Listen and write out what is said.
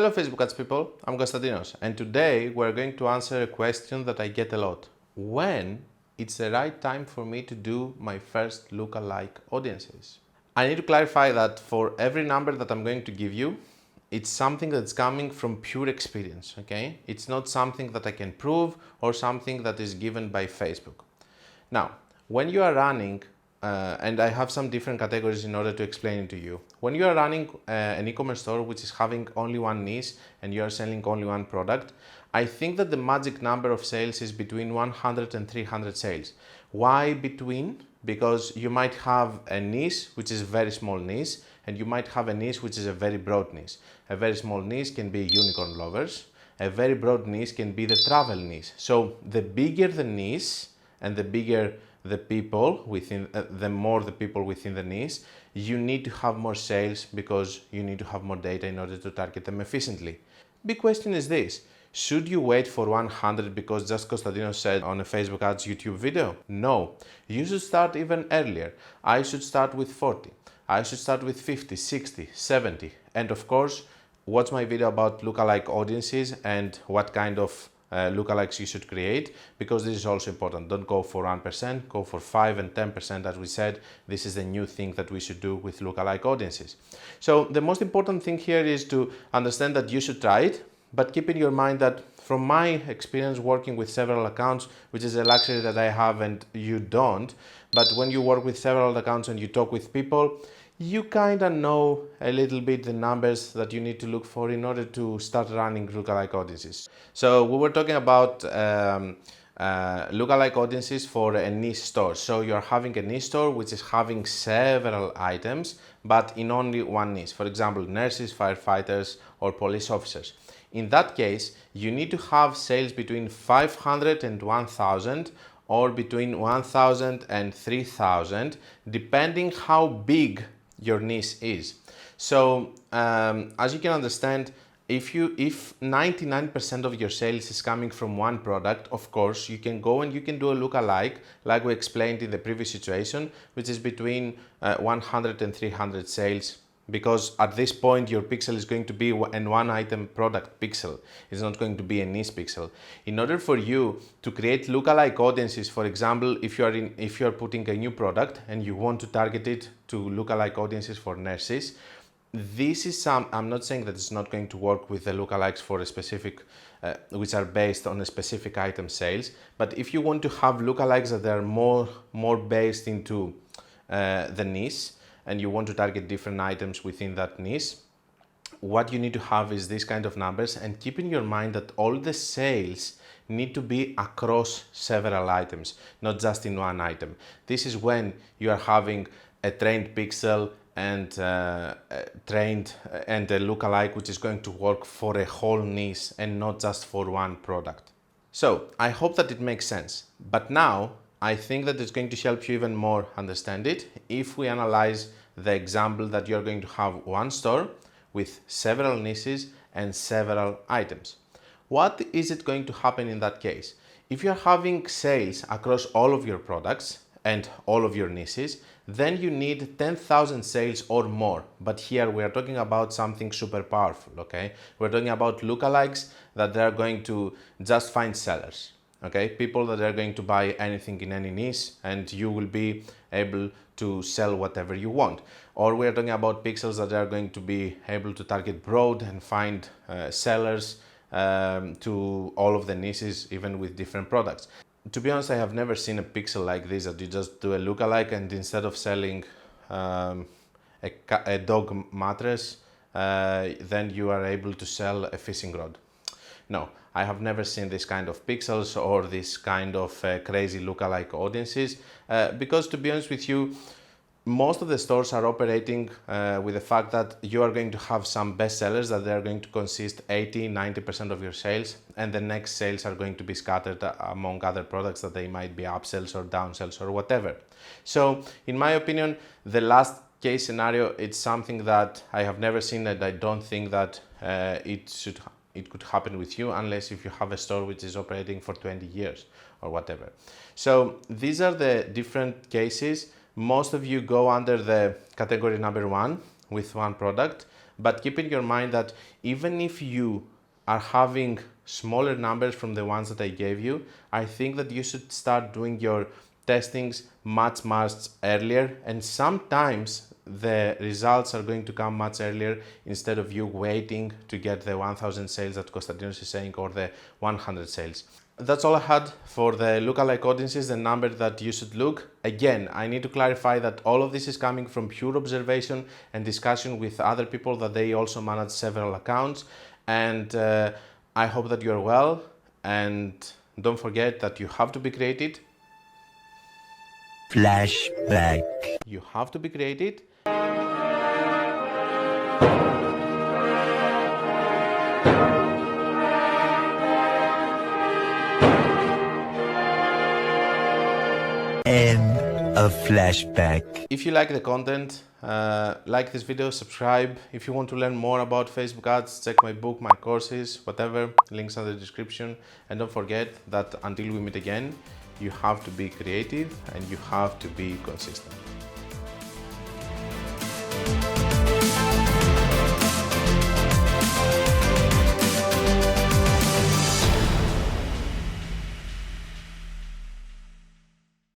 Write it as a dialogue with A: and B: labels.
A: Hello Facebook Ads people, I'm Konstantinos and today we're going to answer a question that I get a lot. When it's the right time for me to do my first lookalike audiences? I need to clarify that for every number that I'm going to give you, it's something that's coming from pure experience, okay? It's not something that I can prove or something that is given by Facebook. Now, when you are running, and I have some different categories in order to explain it to you. When you are running an e-commerce store which is having only one niche and you are selling only one product, I think that the magic number of sales is between 100 and 300 sales. Why between? Because you might have a niche which is a very small niche and you might have a niche which is a very broad niche. A very small niche can be unicorn lovers. A very broad niche can be the travel niche. So the bigger the niche and the bigger the people within, the more the people within the niche, you need to have more sales because you need to have more data in order to target them efficiently. Big question is this: should you wait for 100 because just Konstantinos said on a Facebook ads YouTube video? No, you should start even earlier. I should start with 40. I should start with 50, 60, 70. And of course, watch my video about lookalike audiences and what kind of lookalikes you should create, because this is also important. Don't go for 1%, go for 5 and 10%. As we said, this is the new thing that we should do with lookalike audiences. So the most important thing here is to understand that you should try it, but keep in your mind that from my experience working with several accounts, which is a luxury that I have and you don't, but when you work with several accounts and you talk with people, you kind of know a little bit the numbers that you need to look for in order to start running lookalike audiences. So we were talking about lookalike audiences for a niche store. So you're having a niche store which is having several items, but in only one niche. For example, nurses, firefighters, or police officers. In that case, you need to have sales between 500 and 1000 or between 1000 and 3000, depending how big your niche is. So as you can understand, if 99% of your sales is coming from one product, of course you can go and you can do a lookalike like we explained in the previous situation, which is between 100 and 300 sales, because at this point your pixel is going to be an one item product pixel. It's not going to be a niche pixel. In order for you to create lookalike audiences, for example, if you are putting a new product and you want to target it to lookalike audiences for nurses, this is I'm not saying that it's not going to work with the lookalikes for a specific, which are based on a specific item sales, but if you want to have lookalikes that are more based into the niche, and you want to target different items within that niche, what you need to have is these kind of numbers, and keep in your mind that all the sales need to be across several items, not just in one item. This is when you are having a trained pixel and a lookalike which is going to work for a whole niche and not just for one product. So I hope that it makes sense, but now I think that it's going to help you even more understand it if we analyze the example that you're going to have one store with several niches and several items. What is it going to happen in that case? If you're having sales across all of your products and all of your niches, then you need 10,000 sales or more. But here we are talking about something super powerful, okay? We're talking about lookalikes that they're going to just find sellers. Okay, people that are going to buy anything in any niche, and you will be able to sell whatever you want. Or we're talking about pixels that are going to be able to target broad and find sellers to all of the niches, even with different products. To be honest, I have never seen a pixel like this that you just do a lookalike and instead of selling a dog mattress, then you are able to sell a fishing rod. No, I have never seen this kind of pixels or this kind of crazy lookalike audiences, because to be honest with you, most of the stores are operating with the fact that you are going to have some best sellers that they are going to consist 80-90% of your sales, and the next sales are going to be scattered among other products that they might be upsells or downsells or whatever. So in my opinion, the last case scenario, it's something that I have never seen, and I don't think that it could happen with you unless if you have a store which is operating for 20 years or whatever. So these are the different cases. Most of you go under the category number 1 with one product. But keep in your mind that even if you are having smaller numbers from the ones that I gave you, I think that you should start doing your testings much earlier, and sometimes the results are going to come much earlier instead of you waiting to get the 1000 sales that Konstantinos is saying, or the 100 sales. That's all I had for the lookalike audiences, the number that you should look. Again, I need to clarify that all of this is coming from pure observation and discussion with other people that they also manage several accounts. And I hope that you're well, and don't forget that you have to be created.
B: Flashback.
A: You have to be created.
B: End of flashback.
A: If you like the content, like this video, subscribe. If you want to learn more about Facebook ads, check my book, my courses, whatever, links in the description. And don't forget that until we meet again, you have to be creative and you have to be consistent.